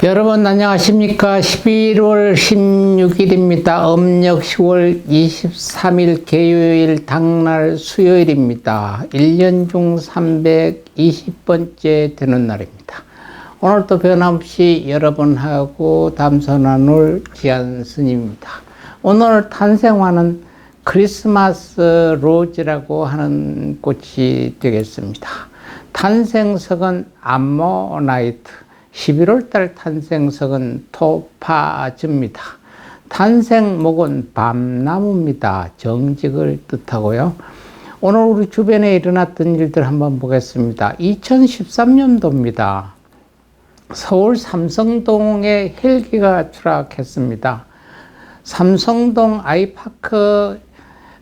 여러분 안녕하십니까. 11월 16일입니다. 음력 10월 23일 개요일 당날 수요일입니다. 1년 중 320번째 되는 날입니다. 오늘도 변함없이 여러분하고 담소 나눌 귀한 스님입니다. 오늘 탄생화는 크리스마스 로즈라고 하는 꽃이 되겠습니다. 탄생석은 암모나이트, 11월달 탄생석은 토파즈입니다. 탄생목은 밤나무입니다. 정직을 뜻하고요. 오늘 우리 주변에 일어났던 일들 한번 보겠습니다. 2013년도입니다. 서울 삼성동에 헬기가 추락했습니다. 삼성동 아이파크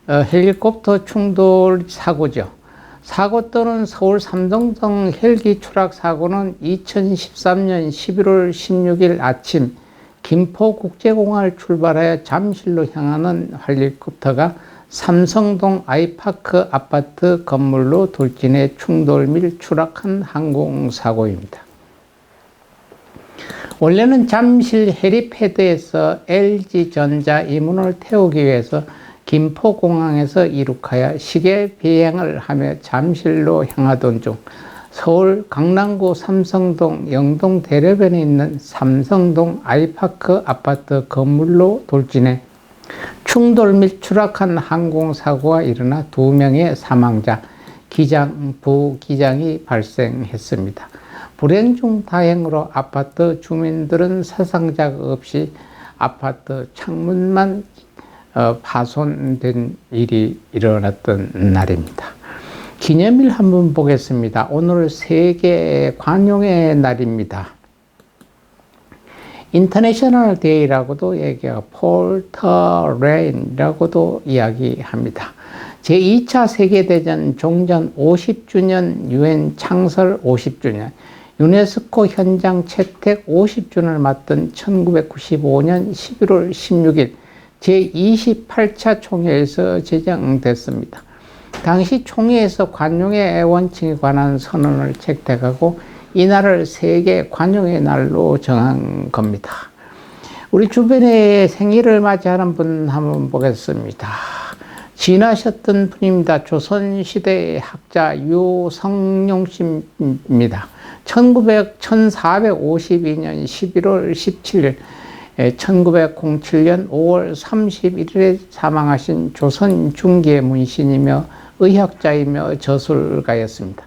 헬리콥터 충돌 사고죠. 사고 또는 서울 삼성동 헬기 추락 사고는 2013년 11월 16일 아침 김포국제공항을 출발하여 잠실로 향하는 헬리콥터가 삼성동 아이파크 아파트 건물로 돌진해 충돌 및 추락한 항공사고입니다. 원래는 잠실 헬리패드에서 LG전자 임원을 태우기 위해서 김포공항에서 이륙하여 시계 비행을 하며 잠실로 향하던 중 서울 강남구 삼성동 영동 대로변에 있는 삼성동 아이파크 아파트 건물로 돌진해 충돌 및 추락한 항공사고가 일어나 2명의 사망자, 기장, 부기장이 발생했습니다. 불행 중 다행으로 아파트 주민들은 사상자가 없이 아파트 창문만 파손된 일이 일어났던 날입니다. 기념일 한번 보겠습니다. 오늘 세계 관용의 날입니다. 인터내셔널 데이라고도 얘기하고 폴터레인이라고도 이야기합니다. 제2차 세계대전 종전 50주년, 유엔 창설 50주년, 유네스코 현장 채택 50주년을 맞던 1995년 11월 16일 제28차 총회에서 제정됐습니다. 당시 총회에서 관용의 원칙에 관한 선언을 채택하고 이날을 세계 관용의 날로 정한 겁니다. 우리 주변에 생일을 맞이하는 분 한번 보겠습니다. 지나셨던 분입니다. 조선시대의 학자 유성룡 씨입니다. 1452년 11월 17일 1907년 5월 31일에 사망하신 조선 중기의 문신이며 의학자이며 저술가였습니다.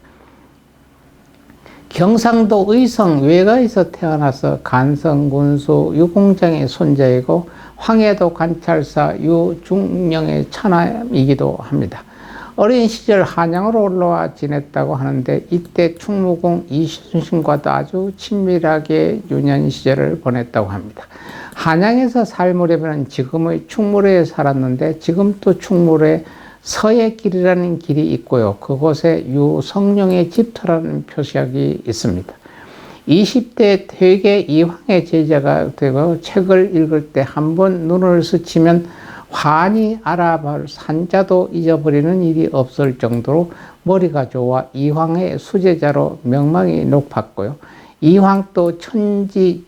경상도 의성 외가에서 태어나서 간성군수 유공장의 손자이고 황해도 관찰사 유중령의 처남이기도 합니다. 어린 시절 한양으로 올라와 지냈다고 하는데 이때 충무공 이순신과도 아주 친밀하게 유년 시절을 보냈다고 합니다. 한양에서 살 무렵에는 지금의 충무로에 살았는데 지금 또 충무로에 서해길이라는 길이 있고요. 그곳에 유성룡의 집터라는 표시학이 있습니다. 20대 퇴계 이황의 제자가 되고 책을 읽을 때 한 번 눈을 스치면 환히 알아볼 산자도 잊어버리는 일이 없을 정도로 머리가 좋아 이황의 수제자로 명망이 높았고요. 이황도 천지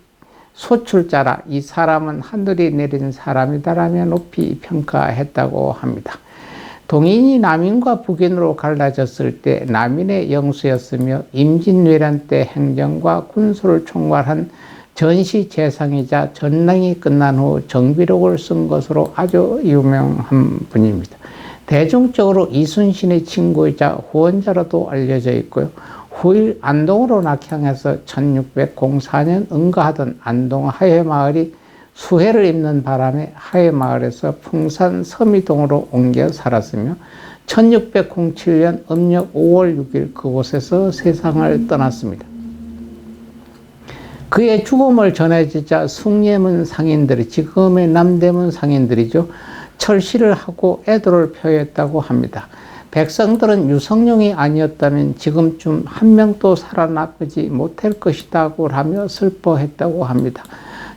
소출자라 이 사람은 하늘이 내린 사람이다라며 높이 평가했다고 합니다. 동인이 남인과 북인으로 갈라졌을 때 남인의 영수였으며 임진왜란 때 행정과 군수를 총괄한 전시재상이자 전랑이 끝난 후 정비록을 쓴 것으로 아주 유명한 분입니다. 대중적으로 이순신의 친구이자 후원자로도 알려져 있고요. 후일 안동으로 낙향해서 1604년 응가하던 안동 하회마을이 수해를 입는 바람에 하회마을에서 풍산 서미동으로 옮겨 살았으며 1607년 음력 5월 6일 그곳에서 세상을 떠났습니다. 그의 죽음을 전해지자 숭례문 상인들이, 지금의 남대문 상인들이죠, 철시를 하고 애도를 표했다고 합니다. 백성들은 유성룡이 아니었다면 지금쯤 한 명도 살아나지 못할 것이라고 하며 슬퍼했다고 합니다.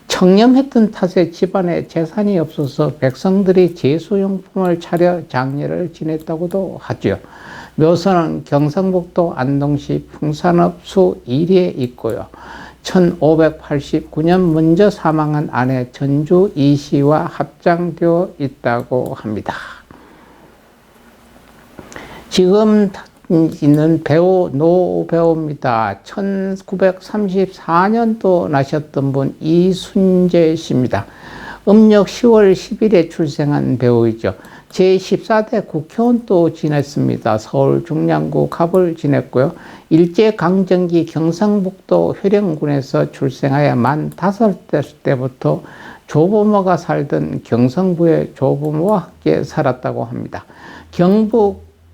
청렴했던 탓에 집안에 재산이 없어서 백성들이 제수용품을 차려 장례를 지냈다고도 하죠. 묘소는 경상북도 안동시 풍산읍 수 1리에 있고요. 1589년 먼저 사망한 아내 전주 이씨와 합장되어 있다고 합니다. 지금 있는 배우 노 배우입니다. 1934년도 나셨던 분 이순재 씨입니다. 음력 10월 10일에 출생한 배우이죠. 제14대 국회의원도 지냈습니다. 서울 중량구 갑을 지냈고요. 일제강점기 경상북도 회령군에서 출생하여 만 5살 때부터 조부모가 살던 경성부의 조부모와 함께 살았다고 합니다.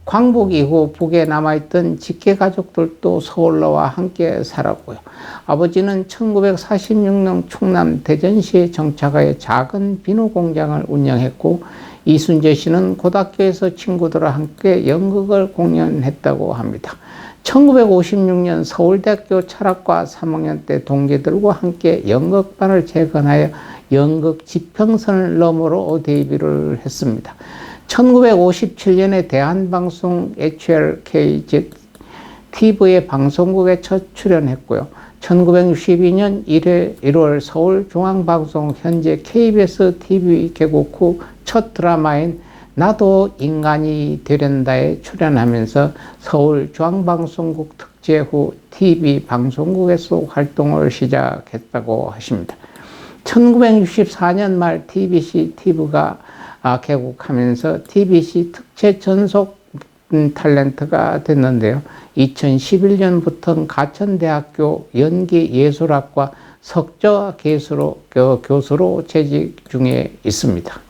광복 이후 북에 남아있던 직계 가족들도 서울로와 함께 살았고요. 아버지는 1946년 충남 대전시에 정착하여 작은 비누 공장을 운영했고, 이순재 씨는 고등학교에서 친구들과 함께 연극을 공연했다고 합니다. 1956년 서울대학교 철학과 3학년 때 동기들과 함께 연극반을 재건하여 연극 지평선을 너머로 데뷔를 했습니다. 1957년에 대한방송 HLK 즉 TV의 방송국에 첫 출연했고요. 1962년 1월 서울중앙방송 현재 KBS TV 개국 후 첫 드라마인 나도 인간이 되련다에 출연하면서 서울중앙방송국 특제 후 TV 방송국에서 활동을 시작했다고 하십니다. 1964년 말 TBC TV가 개국하면서 TBC 특채 전속 탤런트가 됐는데요. 2011년부터는 가천대학교 연기예술학과 석좌 교수로 재직 중에 있습니다.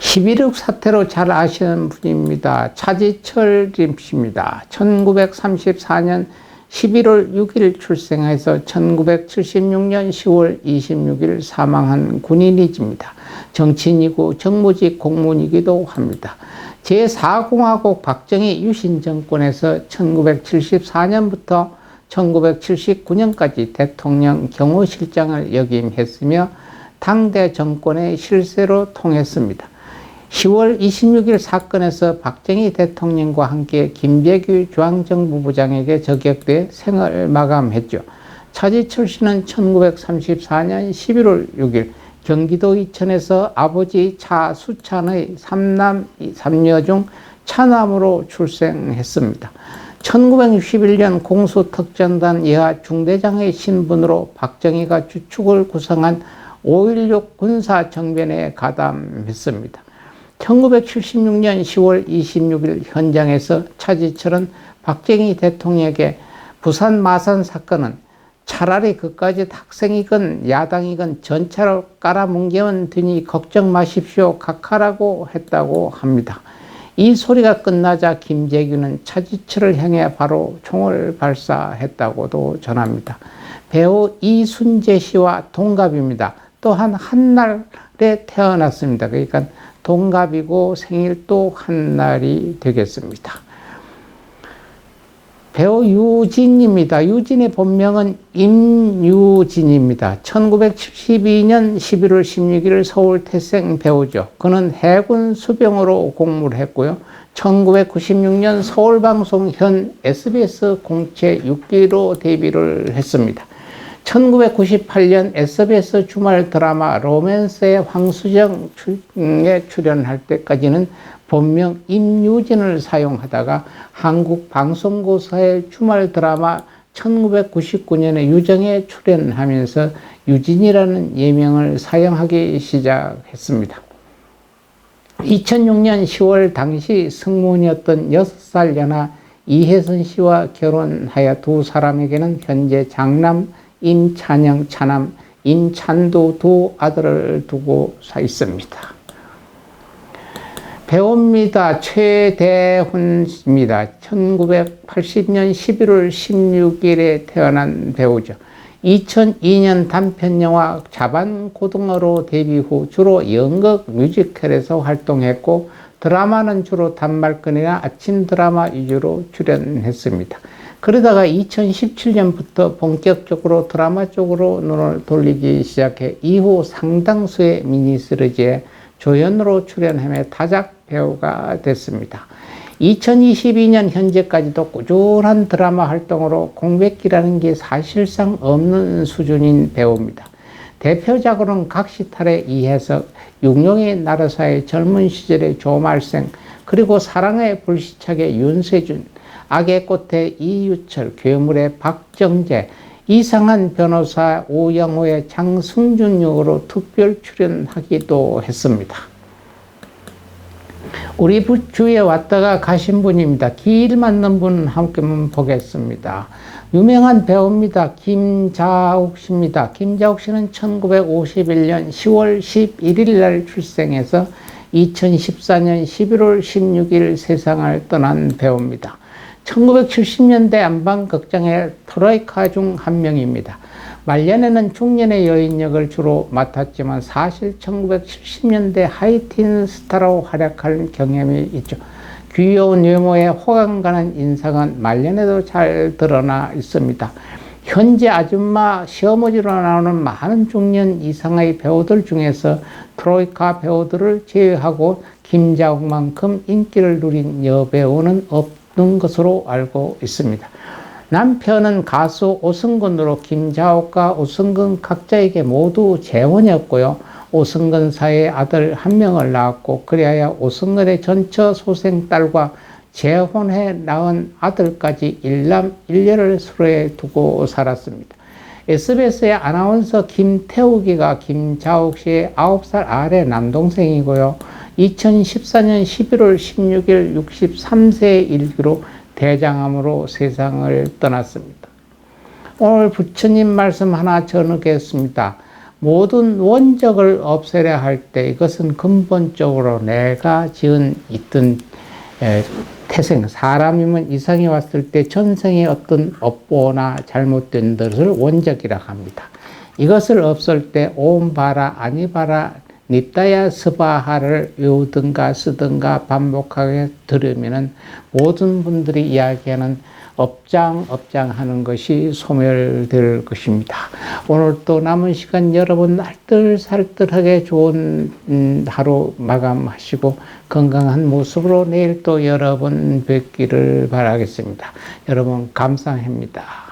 11.6 사태로 잘 아시는 분입니다. 차지철 씨입니다. 1934년 11월 6일 출생해서 1976년 10월 26일 사망한 군인이십니다. 정치인이고 정무직 공무원이기도 합니다. 제4공화국 박정희 유신 정권에서 1974년부터 1979년까지 대통령 경호실장을 역임했으며 당대 정권의 실세로 통했습니다. 10월 26일 사건에서 박정희 대통령과 함께 김재규 중앙정부부장에게 저격돼 생을 마감했죠. 차지철 씨는 1934년 11월 6일 경기도 이천에서 아버지 차수찬의 3녀 중 차남으로 출생했습니다. 1961년 공수특전단 예하 중대장의 신분으로 박정희가 주축을 구성한 5.16 군사정변에 가담했습니다. 1976년 10월 26일 현장에서 차지철은 박정희 대통령에게 부산 마산 사건은 차라리 그까짓 학생이건 야당이건 전차로 깔아뭉개면 되니 걱정 마십시오 각하라고 했다고 합니다. 이 소리가 끝나자 김재규는 차지철을 향해 바로 총을 발사했다고도 전합니다. 배우 이순재 씨와 동갑입니다. 또한 한날에 태어났습니다. 그러니까 동갑이고 생일도 한날이 되겠습니다. 배우 유진입니다. 유진의 본명은 임유진입니다. 1972년 11월 16일 서울 태생 배우죠. 그는 해군 수병으로 복무를 했고요. 1996년 서울방송 현 SBS 공채 6기로 데뷔를 했습니다. 1998년 SBS 주말 드라마 로맨스의 황수정에 출연할 때까지는 본명 임유진을 사용하다가 한국방송고사의 주말 드라마 1999년에 유정에 출연하면서 유진이라는 예명을 사용하기 시작했습니다. 2006년 10월 당시 승무원이었던 6살 연하 이혜선 씨와 결혼하여 두 사람에게는 현재 장남 임찬영, 차남 임찬도 두 아들을 두고 있습니다. 배우입니다. 최대훈입니다. 1980년 11월 16일에 태어난 배우죠. 2002년 단편영화 자반고등어로 데뷔 후 주로 연극 뮤지컬에서 활동했고 드라마는 주로 단말끈이나 아침 드라마 위주로 출연했습니다. 그러다가 2017년부터 본격적으로 드라마 쪽으로 눈을 돌리기 시작해 이후 상당수의 미니시리즈에 조연으로 출연하며 다작 배우가 됐습니다. 2022년 현재까지도 꾸준한 드라마 활동으로 공백기라는 게 사실상 없는 수준인 배우입니다. 대표작으로는 각시탈의 이해석, 육룡의 나르사의 젊은 시절의 조말생, 그리고 사랑의 불시착의 윤세준, 악의 꽃의 이유철, 괴물의 박정재, 이상한 변호사 오영호의 장승준 역으로 특별 출연하기도 했습니다. 우리 주위에 왔다가 가신 분입니다. 길 맞는 분 함께 보겠습니다. 유명한 배우입니다. 김자욱 씨입니다. 김자욱 씨는 1951년 10월 11일 날 출생해서 2014년 11월 16일 세상을 떠난 배우입니다. 1970년대 안방극장의 트로이카 중 한 명입니다. 말년에는 중년의 여인 역을 주로 맡았지만 사실 1970년대 하이틴 스타로 활약할 경험이 있죠. 귀여운 외모에 호감 가는 인상은 말년에도 잘 드러나 있습니다. 현재 아줌마 시어머니로 나오는 많은 중년 이상의 배우들 중에서 트로이카 배우들을 제외하고 김자욱만큼 인기를 누린 여배우는 없는 것으로 알고 있습니다. 남편은 가수 오승근으로 김자욱과 오승근 각자에게 모두 재혼이었고요. 오승근 사이의 아들 한 명을 낳았고, 그리하여 오승근의 전처 소생딸과 재혼해 낳은 아들까지 일남 일녀를 서로에 두고 살았습니다. SBS의 아나운서 김태욱이가 김자욱 씨의 9살 아래 남동생이고요. 2014년 11월 16일 63세의 일기로 대장암으로 세상을 떠났습니다. 오늘 부처님 말씀 하나 전하겠습니다. 모든 원적을 없애려 할 때 이것은 근본적으로 내가 지은 있던 태생, 사람이면 이상이 왔을 때 전생의 어떤 업보나 잘못된 것을 원적이라 합니다. 이것을 없앨 때 옴 바라 아니 바라 니따야 스바하를 외우든가 쓰든가 반복하게 들으면은 모든 분들이 이야기하는 업장 하는 것이 소멸될 것입니다. 오늘 또 남은 시간 여러분 알뜰살뜰하게 좋은 하루 마감하시고 건강한 모습으로 내일 또 여러분 뵙기를 바라겠습니다. 여러분 감사합니다.